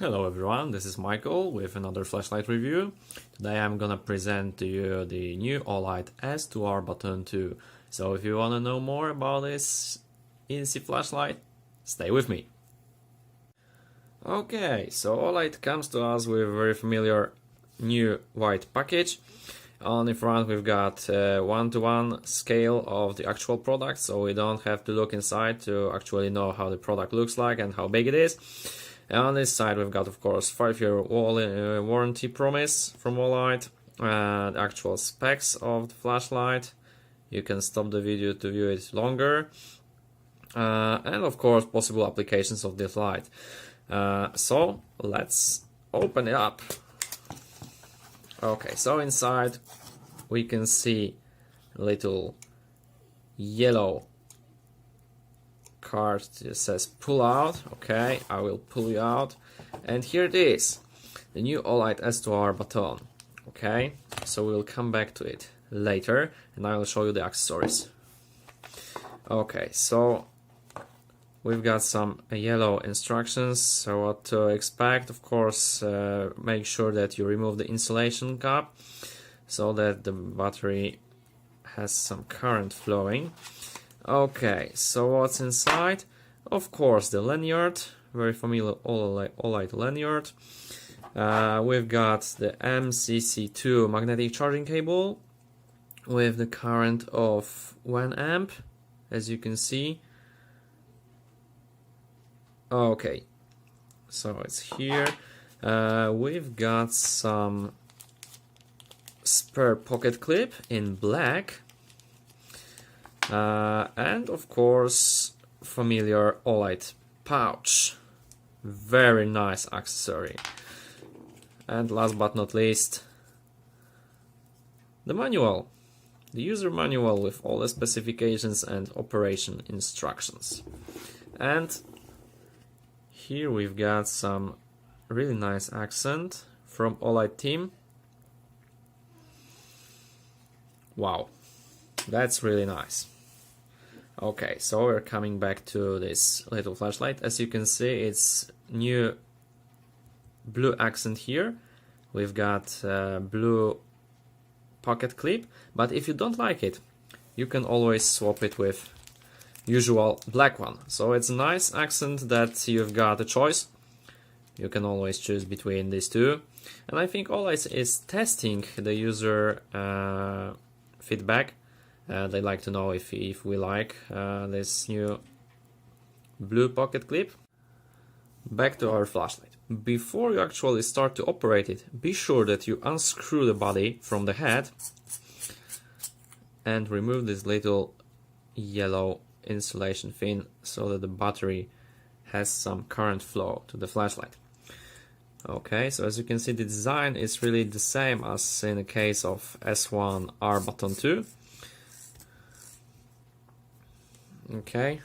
Hello everyone, this is Michael with another flashlight review. Today I'm gonna present to you the new Olight S2R Baton II. So if you wanna know more about this easy flashlight, stay with me. Okay, so Olight comes to us with a very familiar new white package. On the front we've got a 1:1 scale of the actual product, so we don't have to look inside to actually know how the product looks like and how big it is. And on this side we've got, of course, 5-year warranty promise from Olight and actual specs of the flashlight. You can stop the video to view it longer. And of course possible applications of this light. So let's open it up. Okay, so inside we can see a little yellow card that says pull out. Okay, I will pull you out, and here it is, the new Olight S2R Baton. Okay, so we'll come back to it later and I will show you the accessories. Okay, so we've got some yellow instructions, so what to expect. Of course, make sure that you remove the insulation cap so that the battery has some current flowing. Okay, so what's inside? Of course, the lanyard, very familiar Olight lanyard. We've got the MCC2 magnetic charging cable with the current of 1 amp, as you can see. Okay, so it's here. We've got some spare pocket clip in black. And of course, familiar Olight pouch. Very nice accessory. And last but not least, the manual. The user manual with all the specifications and operation instructions. And here we've got some really nice accent from Olight team. Wow, that's really nice. Okay, so we're coming back to this little flashlight. As you can see, it's new blue accent here. We've got blue pocket clip, but if you don't like it, you can always swap it with usual black one. So it's a nice accent that you've got a choice. You can always choose between these two. And I think Olight is testing the user feedback. They like to know if we like this new blue pocket clip. Back to our flashlight. Before you actually start to operate it, be sure that you unscrew the body from the head and remove this little yellow insulation fin so that the battery has some current flow to the flashlight. Okay, so as you can see, the design is really the same as in the case of S1R Baton II. Okay,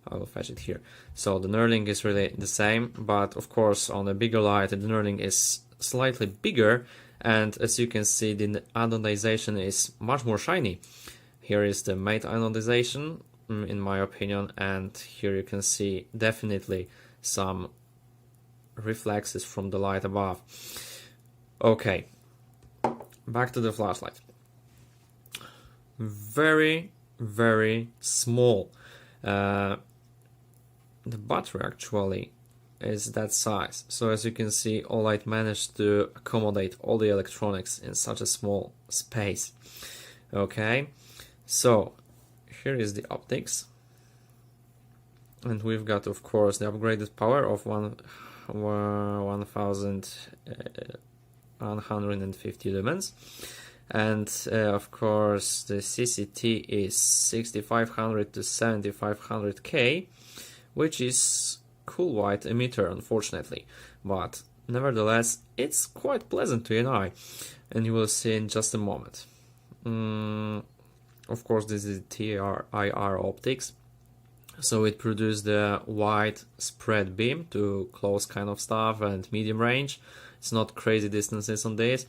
I will fetch it here. So the knurling is really the same, but of course on a bigger light the knurling is slightly bigger, and as you can see the anodization is much more shiny. Here is the matte anodization in my opinion, and here you can see definitely some reflexes from the light above. Okay, back to the flashlight. Very small. The battery actually is that size, so as you can see, Olight managed to accommodate all the electronics in such a small space. Okay, so here is the optics, and we've got, of course, the upgraded power of 1150 lumens. And of course the CCT is 6500 to 7500K, which is cool white emitter, unfortunately, but nevertheless it's quite pleasant to an eye, and you will see in just a moment. Of course this is TIR optics, so it produces the wide spread beam to close kind of stuff and medium range. It's not crazy distances on this.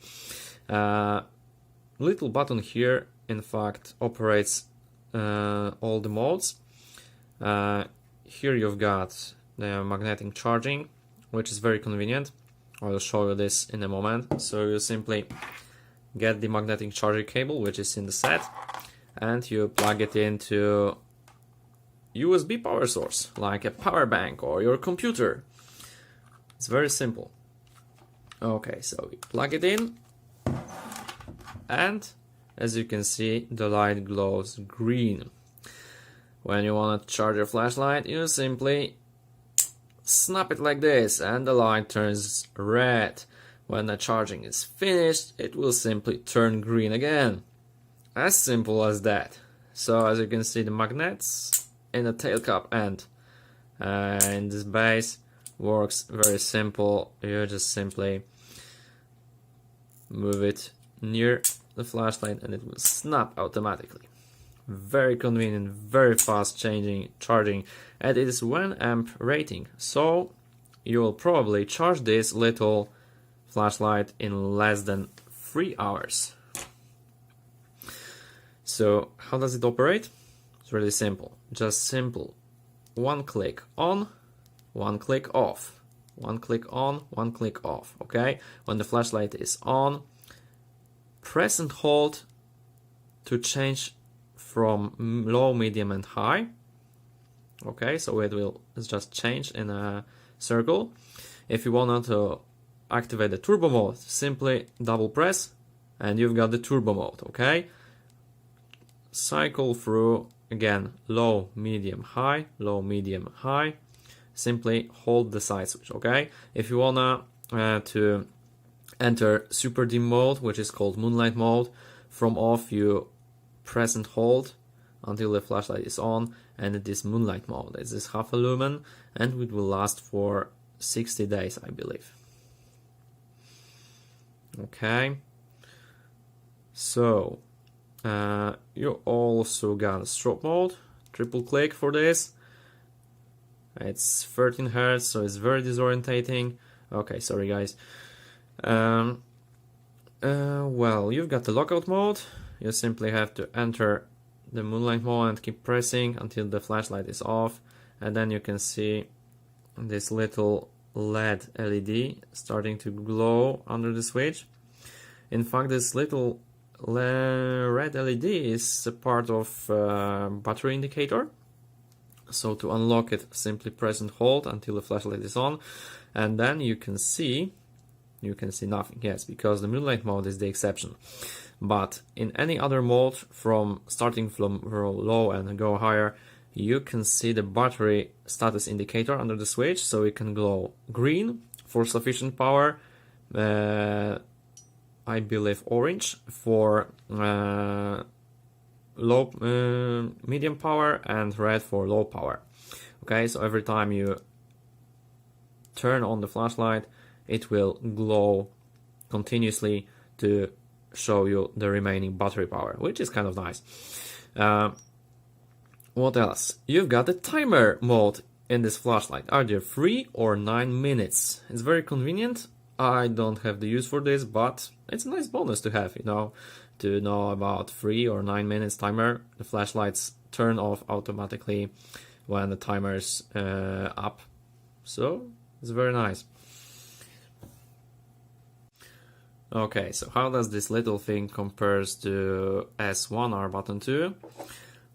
Little button here in fact operates all the modes. Here you've got the magnetic charging which is very convenient. I'll show you this in a moment. So you simply get the magnetic charger cable, which is in the set, and you plug it into USB power source, like a power bank or your computer. It's very simple. Okay, so we plug it in, and as you can see, the light glows green. When you want to charge your flashlight, you simply snap it like this, and the light turns red. When the charging is finished, it will simply turn green again. As simple as that. So as you can see, the magnets in the tail cap end and this base works very simple. You just simply move it near the flashlight and it will snap automatically. Very convenient, very fast charging, and it is 1 amp rating. So you will probably charge this little flashlight in less than 3 hours. So how does it operate? It's really simple. Just simple. 1 click on, 1 click off. 1 click on, 1 click off. Okay? When the flashlight is on, press and hold to change from low, medium and high. Okay, so it will just change in a circle. If you want to activate the turbo mode, simply double press and you've got the turbo mode. Okay, cycle through again low, medium, high, low, medium, high. Simply hold the side switch. Okay, if you wanna to enter super dim mode, which is called moonlight mode, from off you press and hold until the flashlight is on, and it is moonlight mode. It is half a lumen and it will last for 60 days, I believe. Okay, so you also got a strobe mode. Triple click for this. It's 13 Hz, so it's very disorientating. Okay, sorry guys. Well, you've got the lockout mode. You simply have to enter the moonlight mode and keep pressing until the flashlight is off, and then you can see this little LED starting to glow under the switch. In fact, this little red LED is a part of battery indicator. So to unlock it, simply press and hold until the flashlight is on, and then you can see nothing. Yes, because the moonlight mode is the exception. But in any other mode, from starting from low and go higher, you can see the battery status indicator under the switch, so it can glow green for sufficient power, I believe orange for medium power, and red for low power. Okay, so every time you turn on the flashlight, it will glow continuously to show you the remaining battery power, which is kind of nice. What else? You've got the timer mode in this flashlight, either 3 or 9 minutes. It's very convenient. I don't have the use for this, but it's a nice bonus to have, to know about 3 or 9 minutes timer. The flashlights turn off automatically when the timer's up, so it's very nice. Okay, so how does this little thing compares to S1R Baton II?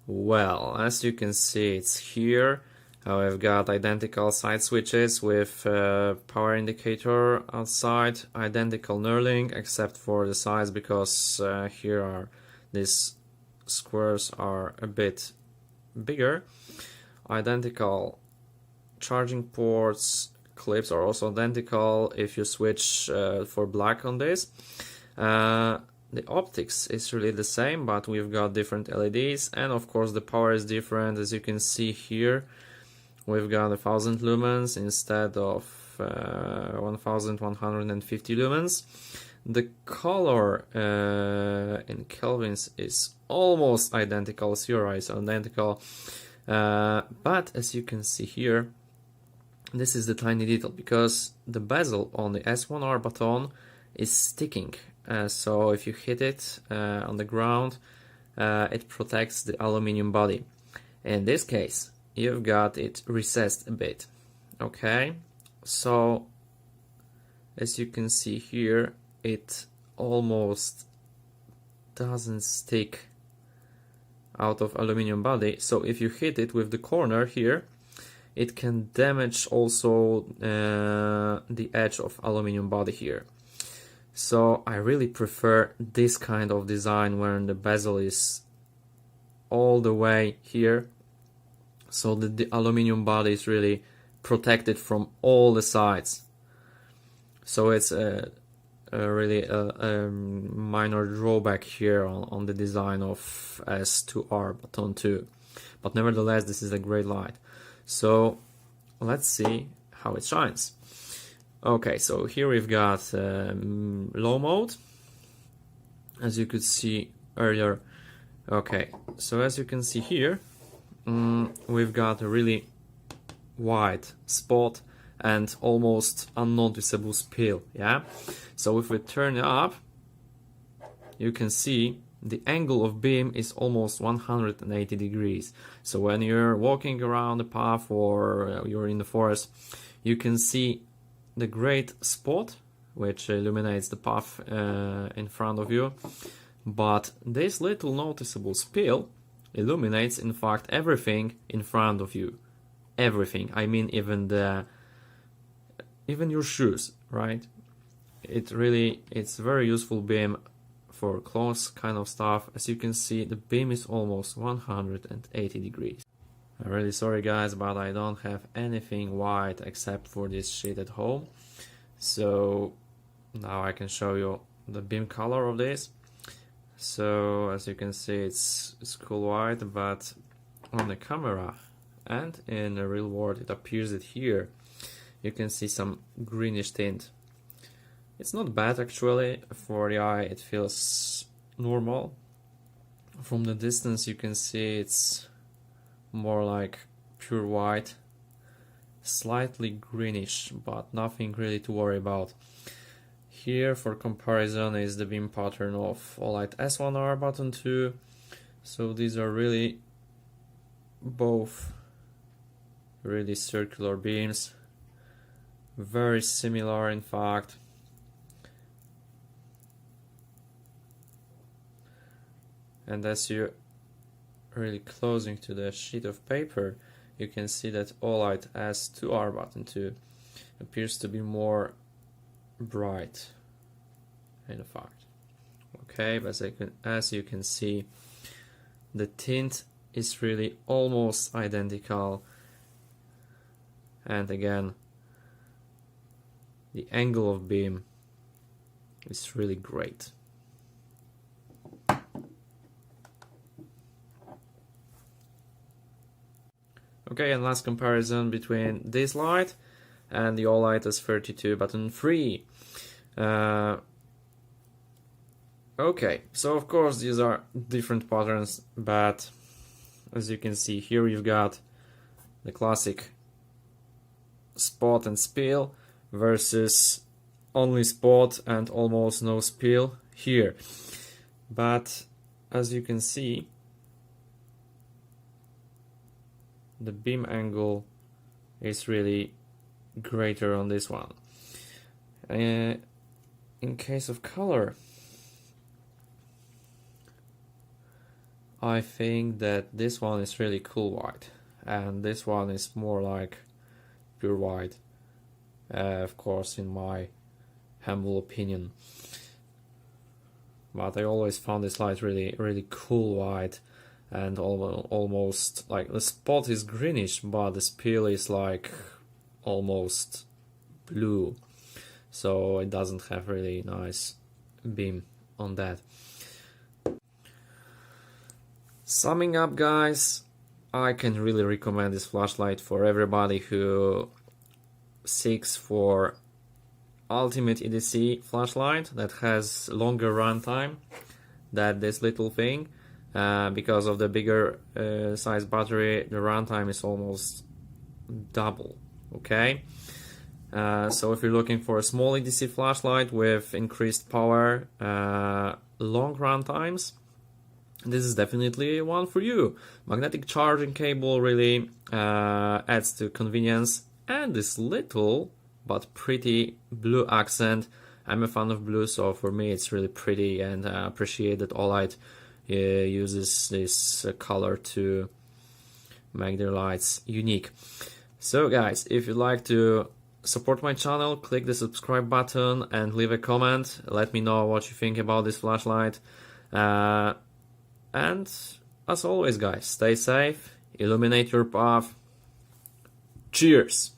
Well, as you can see, it's here. I've got identical side switches with power indicator outside, identical knurling except for the size, because here are these squares are a bit bigger. Identical charging ports. Clips are also identical if you switch for black on this. The optics is really the same, but we've got different LEDs, and of course the power is different. As you can see here, we've got 1000 lumens instead of 1150 lumens. The color in kelvins is almost identical, CRI is identical, but as you can see here, this is the tiny detail, because the bezel on the S1R Baton is sticking. So if you hit it on the ground, it protects the aluminium body. In this case, you've got it recessed a bit. Okay, so as you can see here, it almost doesn't stick out of aluminum body. So if you hit it with the corner here, it can damage also the edge of aluminum body here. So I really prefer this kind of design where the bezel is all the way here, so that the aluminum body is really protected from all the sides. So it's a really minor drawback here on the design of S2R Baton II, but nevertheless this is a great light. So let's see how it shines. Okay, so here we've got low mode, as you could see earlier. Okay, so as you can see here, we've got a really wide spot and almost unnoticeable spill, yeah? So if we turn it up, you can see the angle of beam is almost 180 degrees. So when you're walking around the path or you're in the forest, you can see the great spot which illuminates the path in front of you, but this little noticeable spill illuminates in fact everything in front of you. Everything, I mean even your shoes, right? It's a very useful beam for close kind of stuff. As you can see, the beam is almost 180 degrees. I'm really sorry guys, but I don't have anything white except for this sheet at home. So now I can show you the beam color of this. So as you can see, it's cool white, but on the camera and in the real world it appears that here you can see some greenish tint. It's not bad actually, for the eye it feels normal. From the distance you can see it's more like pure white, slightly greenish, but nothing really to worry about. Here for comparison is the beam pattern of Olight S1R Baton II. So these are really both really circular beams, very similar in fact. And as you're really closing to the sheet of paper, you can see that Olight S2R Baton II appears to be more bright in fact. Okay, but as you can see, the tint is really almost identical, and again the angle of beam is really great. Okay, and last comparison between this light and the Olight S32 Baton III. Okay, so of course these are different patterns, but as you can see here you've got the classic spot and spill versus only spot and almost no spill here. But as you can see, the beam angle is really greater on this one. In case of color, I think that this one is really cool white, and this one is more like pure white, of course in my humble opinion. But I always found this light really cool white, and almost like the spot is greenish, but the spill is like almost blue, so it doesn't have really nice beam on that. Summing up guys, I can really recommend this flashlight for everybody who seeks for ultimate EDC flashlight that has longer runtime than this little thing. Because of the bigger size battery, the runtime is almost double. Okay, so if you're looking for a small EDC flashlight with increased power, long runtimes, this is definitely one for you. Magnetic charging cable really adds to convenience, and this little but pretty blue accent. I'm a fan of blue, so for me it's really pretty, and I appreciate that Olight uses this color to make their lights unique. So guys, if you'd like to support my channel, click the subscribe button and leave a comment. Let me know what you think about this flashlight. And as always guys, stay safe, illuminate your path. Cheers!